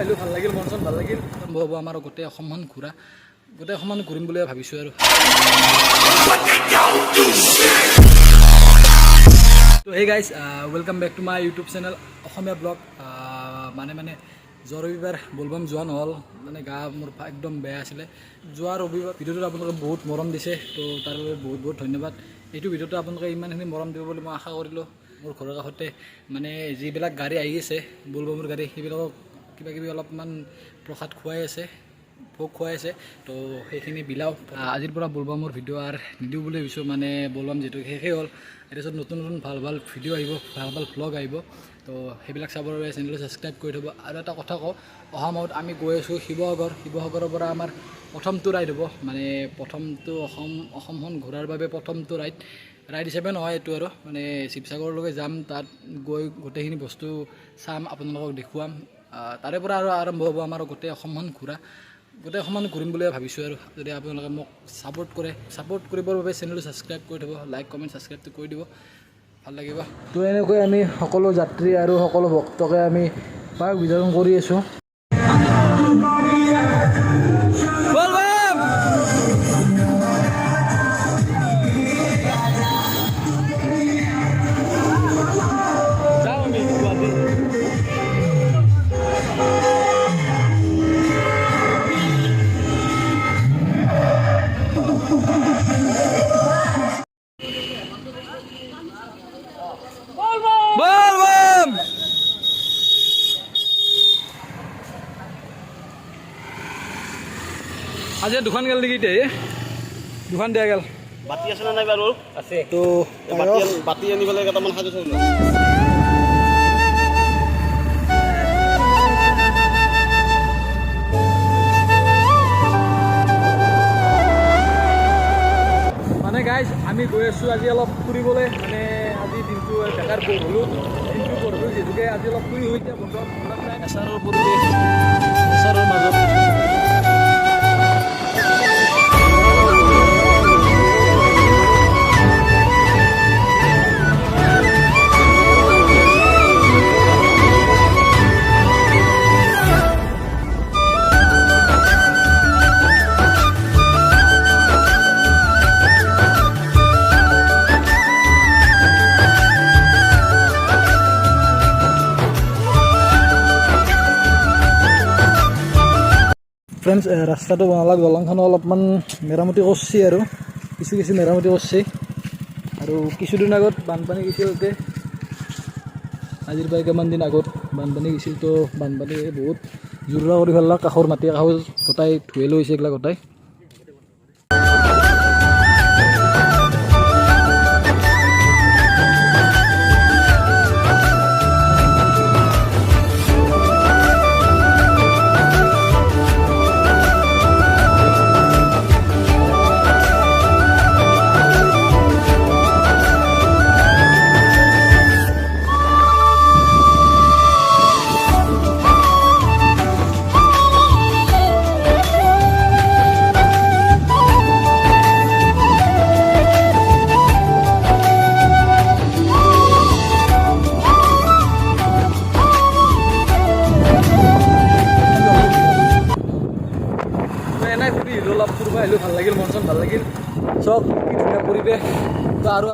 আহিলোঁ, ভাল লাগিল, মন চন ভাল লাগিল। সম্ভৱ হ'ব আমাৰ গোটেই অসমখন ঘূৰা, গোটেই অসমখন ঘূৰিম বুলি ভাবিছোঁ আৰু। তো hey guys, welcome back to my YouTube channel Asomiya vlog. মানে যোৱা ৰবিবাৰ বলবম যোৱা নহ'ল, মানে গা মোৰ একদম বেয়া আছিলে। যোৱা ৰবিবাৰ ভিডিঅ'টোত আপোনালোকে বহুত মৰম দিছে, তো তাৰ বাবে বহুত বহুত ধন্যবাদ। এইটো ভিডিঅ'টো আপোনালোকে ইমানখিনি মৰম দিব বুলি মই আশা কৰিলোঁ। মোৰ ঘৰৰ কাষতে মানে যিবিলাক গাড়ী আহি আছে বলবমৰ গাড়ী, সেইবিলাকক কিবা কিবি অলপমান প্ৰসাদ খুৱাই আছে, ভোগ খুৱাই আছে, তো সেইখিনি বিলাওঁ। আজিৰ পৰা বলবমৰ ভিডিঅ' আৰু নিদিওঁ বুলি ভাবিছোঁ, মানে বলবম যিহেতু শেষেই হ'ল। তাৰপিছত নতুন নতুন ভাল ভাল ভিডিঅ' আহিব, ভাল ভাল ভ্লগ আহিব, তো সেইবিলাক চাবৰ বাবে চেনেলটো ছাবস্ক্ৰাইব কৰি থ'ব। আৰু এটা কথা কওঁ, অহা মাহত আমি গৈ আছোঁ শিৱসাগৰৰ পৰা আমাৰ প্ৰথমটো ৰাইড হ'ব, মানে প্ৰথমটো অসমখন ঘূৰাৰ বাবে প্ৰথমটো ৰাইড হিচাপে নহয় এইটো, আৰু মানে শিৱসাগৰলৈকে যাম, তাত গৈ গোটেইখিনি বস্তু চাম, আপোনালোকক দেখুৱাম। তাৰে পৰা আৰু আৰম্ভ হ'ব আমাৰ গোটেই অসমখন ঘূৰা, গোটেই অসমখন ঘূৰিম বুলিয়ে ভাবিছোঁ। আৰু যদি আপোনালোকে মোক ছাপোৰ্ট কৰিবৰ বাবে চেনেলটো ছাবস্ক্ৰাইব কৰি থ'ব, লাইক কমেণ্ট ছাবস্ক্ৰাইবটো কৰি দিব, ভাল লাগিব। তো এনেকৈ আমি সকলো যাত্ৰী আৰু সকলো ভক্তকে আমি পায়স বিতৰণ কৰি আছোঁ। আজি দুখন গেল নেকি? এতিয়া দুখন দিয়া গেল। বাতি আছে না নাই বাৰু? আছে। তো বাতি আনি পেলাই কেইটামান সাজি থৈ লওঁ। মানে গাইজ, আমি গৈ আছোঁ আজি অলপ ফুৰিবলৈ। মানে আজি দিনটো বেকাৰ বৰ হ'লোঁ, যিহেতুকে আজি অলপ ফুৰি হৈ এতিয়া বন্ধ নাই। নেচাৰৰ পৰিৱেশ, নেচাৰৰ মাজত ফ্ৰেণ্ডছ, ৰাস্তাটো বনালাক, দলংখনো অলপমান মেৰামতি কৰিছে, আৰু কিছু মেৰামতি কৰিছে। আৰু কিছুদিন আগত বানপানী গৈছিল, আজিৰ পৰা কেইমান দিন আগত বানপানী গৈছিল। তো বানপানী বহুত জোৰা কৰি পেলাক, কাষৰ মাটি গোটাই ধুই লৈছে এইগিলা গোটাই। অলপ ফুৰিব আহিলোঁ, ভাল লাগিল, মন চন ভাল লাগিল, চব কি ধুনীয়া পৰিৱেশ। তো আৰু